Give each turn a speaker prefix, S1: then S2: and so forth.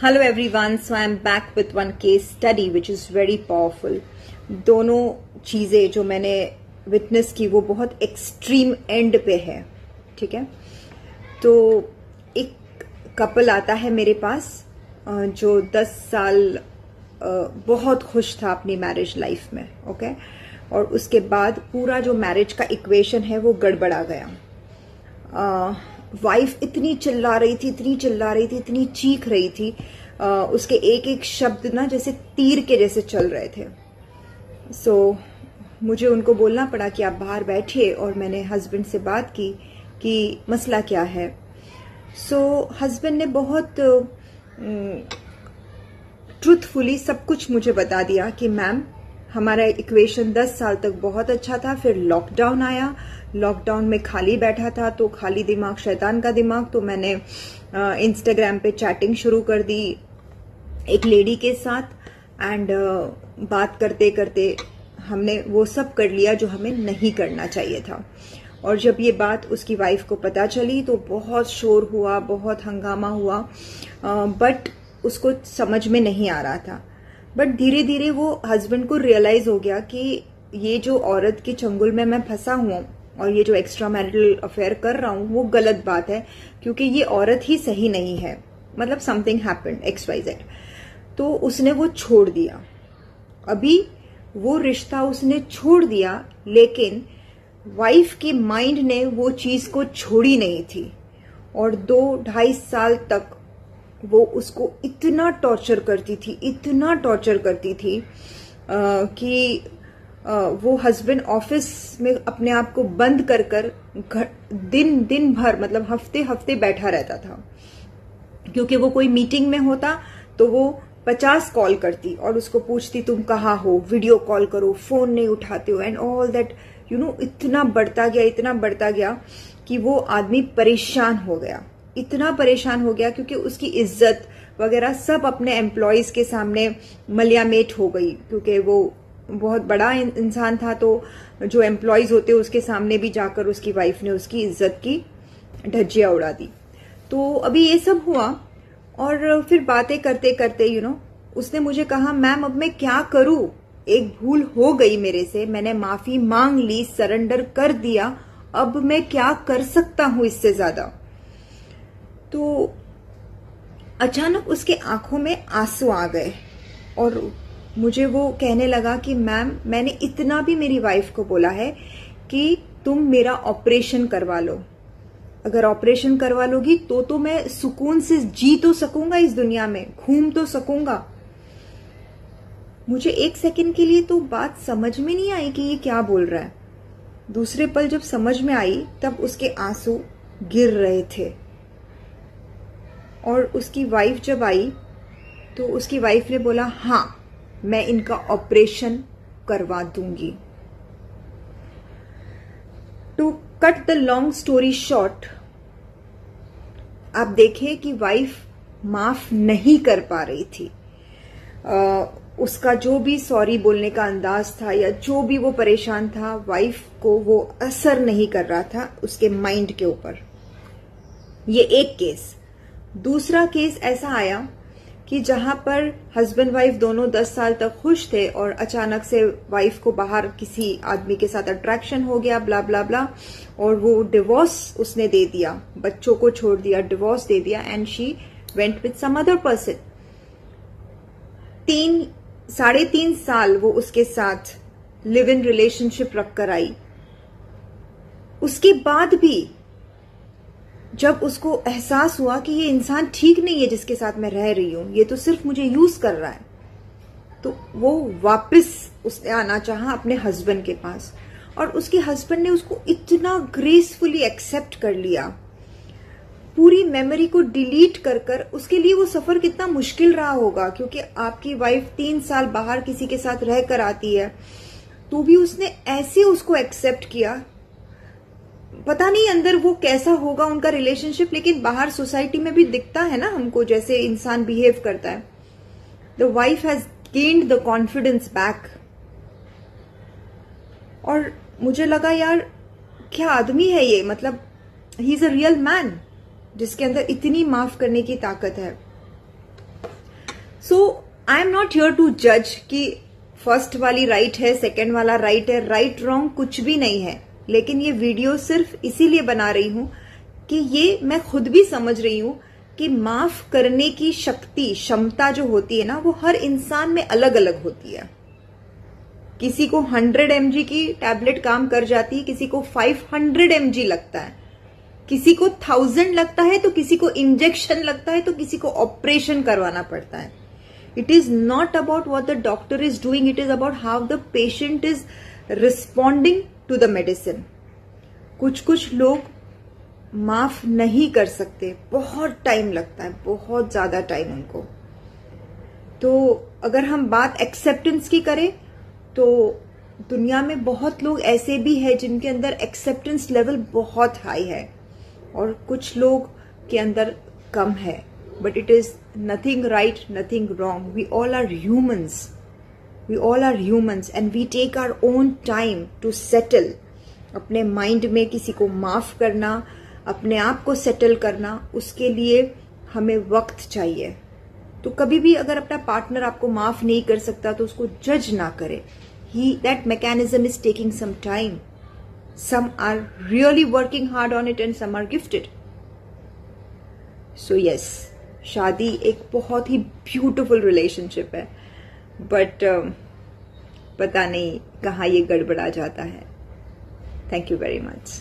S1: Hello everyone, so I am back with one case study which is very powerful. दोनों चीजें जो मैंने witness की वो बहुत एक्सट्रीम एंड पे है, ठीक है। तो एक कपल आता है मेरे पास जो 10 साल बहुत खुश था अपनी मैरिज लाइफ में, ओके। और उसके बाद पूरा जो मैरिज का इक्वेशन है वो गड़बड़ा गया। वाइफ इतनी चिल्ला रही थी, इतनी चीख रही थी, उसके एक एक शब्द ना जैसे तीर के जैसे चल रहे थे। सो मुझे उनको बोलना पड़ा कि आप बाहर बैठिए, और मैंने हस्बैंड से बात की कि मसला क्या है। सो हस्बैंड ने बहुत ट्रूथफुली सब कुछ मुझे बता दिया कि मैम हमारा इक्वेशन 10 साल तक बहुत अच्छा था, फिर लॉकडाउन आया, लॉकडाउन में खाली बैठा था तो खाली दिमाग शैतान का दिमाग, तो मैंने इंस्टाग्राम पे चैटिंग शुरू कर दी एक लेडी के साथ। एंड बात करते करते हमने वो सब कर लिया जो हमें नहीं करना चाहिए था। और जब ये बात उसकी वाइफ को पता चली तो बहुत शोर हुआ, बहुत हंगामा हुआ, बट उसको समझ में नहीं आ रहा था। बट धीरे धीरे वो हस्बैंड को रियलाइज हो गया कि ये जो औरत के चंगुल में मैं फंसा हुआ और ये जो एक्स्ट्रा मैरिटल अफेयर कर रहा हूं वो गलत बात है, क्योंकि ये औरत ही सही नहीं है, मतलब समथिंग हैपेंड XYZ। तो उसने वो छोड़ दिया। अभी वो रिश्ता उसने छोड़ दिया, लेकिन वाइफ के माइंड ने वो चीज को छोड़ी नहीं थी। और 2-2.5 साल तक वो उसको इतना टॉर्चर करती थी कि वो हस्बैंड ऑफिस में अपने आप को बंद कर दिन भर, मतलब हफ्ते बैठा रहता था, क्योंकि वो कोई मीटिंग में होता तो वो 50 कॉल करती और उसको पूछती तुम कहाँ हो, वीडियो कॉल करो, फोन नहीं उठाते हो, एंड ऑल दैट इतना बढ़ता गया कि वो आदमी परेशान हो गया, इतना परेशान हो गया, क्योंकि उसकी इज्जत वगैरह सब अपने एम्प्लॉयज के सामने मलियामेट हो गई, क्योंकि वो बहुत बड़ा इंसान था। तो जो एम्प्लॉयज होते उसके सामने भी जाकर उसकी वाइफ ने उसकी इज्जत की धज्जियां उड़ा दी। तो अभी ये सब हुआ, और फिर बातें करते करते उसने मुझे कहा मैम अब मैं क्या करूं, एक भूल हो गई मेरे से, मैंने माफी मांग ली, सरेंडर कर दिया, अब मैं क्या कर सकता हूं इससे ज्यादा। तो अचानक उसके आंखों में आंसू आ गए और मुझे वो कहने लगा कि मैम मैंने इतना भी मेरी वाइफ को बोला है कि तुम मेरा ऑपरेशन करवा लो, अगर ऑपरेशन करवा लोगी तो मैं सुकून से जी तो सकूंगा इस दुनिया में, घूम तो सकूंगा। मुझे एक सेकंड के लिए तो बात समझ में नहीं आई कि ये क्या बोल रहा है। दूसरे पल जब समझ में आई तब उसके आंसू गिर रहे थे। और उसकी वाइफ जब आई तो उसकी वाइफ ने बोला हाँ मैं इनका ऑपरेशन करवा दूंगी। To cut the long story short, आप देखें कि वाइफ माफ नहीं कर पा रही थी। उसका जो भी सॉरी बोलने का अंदाज था या जो भी वो परेशान था, वाइफ को वो असर नहीं कर रहा था उसके माइंड के ऊपर। ये एक केस। दूसरा केस ऐसा आया कि जहां पर हस्बैंड वाइफ दोनों 10 साल तक खुश थे और अचानक से वाइफ को बाहर किसी आदमी के साथ अट्रैक्शन हो गया, ब्ला ब्ला ब्ला, और वो डिवोर्स उसने दे दिया, बच्चों को छोड़ दिया, डिवोर्स दे दिया, and she went with some other person. 3-3.5 साल वो उसके साथ लिव इन रिलेशनशिप रखकर आई। उसके बाद भी जब उसको एहसास हुआ कि ये इंसान ठीक नहीं है जिसके साथ मैं रह रही हूं, ये तो सिर्फ मुझे यूज कर रहा है, तो वो वापस उसने आना चाहा अपने हस्बैंड के पास। और उसके हस्बैंड ने उसको इतना ग्रेसफुली एक्सेप्ट कर लिया, पूरी मेमोरी को डिलीट कर उसके लिए वो सफर कितना मुश्किल रहा होगा, क्योंकि आपकी वाइफ 3 साल बाहर किसी के साथ रह कर आती है, तो भी उसने ऐसे उसको एक्सेप्ट किया। पता नहीं अंदर वो कैसा होगा उनका रिलेशनशिप, लेकिन बाहर सोसाइटी में भी दिखता है ना हमको जैसे इंसान बिहेव करता है। The wife has gained the confidence back. और मुझे लगा यार क्या आदमी है ये, मतलब he is a real man जिसके अंदर इतनी माफ करने की ताकत है। So I am not here to जज कि फर्स्ट वाली राइट है, सेकेंड वाला राइट है, राइट रॉन्ग कुछ भी नहीं है। लेकिन ये वीडियो सिर्फ इसीलिए बना रही हूं कि ये मैं खुद भी समझ रही हूं कि माफ करने की शक्ति, क्षमता जो होती है ना, वो हर इंसान में अलग अलग होती है। किसी को 100 mg की टैबलेट काम कर जाती है, किसी को 500 mg लगता है, किसी को 1000 लगता है, तो किसी को इंजेक्शन लगता है, तो किसी को ऑपरेशन करवाना पड़ता है। It is not about what the doctor is doing, it is about how the patient is responding to the medicine. कुछ लोग माफ नहीं कर सकते, बहुत टाइम लगता है, बहुत ज्यादा टाइम उनको। तो अगर हम बात एक्सेप्टेंस की करें तो दुनिया में बहुत लोग ऐसे भी हैं जिनके अंदर एक्सेप्टेंस लेवल बहुत हाई है और कुछ लोग के अंदर कम है। But it is nothing right, nothing wrong. We all are humans, we all are humans and we take our own time to settle. अपने माइंड में किसी को माफ करना, अपने आप को सेटल करना, उसके लिए हमें वक्त चाहिए। तो कभी भी अगर अपना पार्टनर आपको माफ नहीं कर सकता तो उसको जज ना करें। That mechanism is taking some time. Some are really working hard on it and some are gifted. So yes, शादी एक बहुत ही ब्यूटिफुल रिलेशनशिप है, बट पता नहीं कहाँ ये गड़बड़ा जाता है। Thank you very much.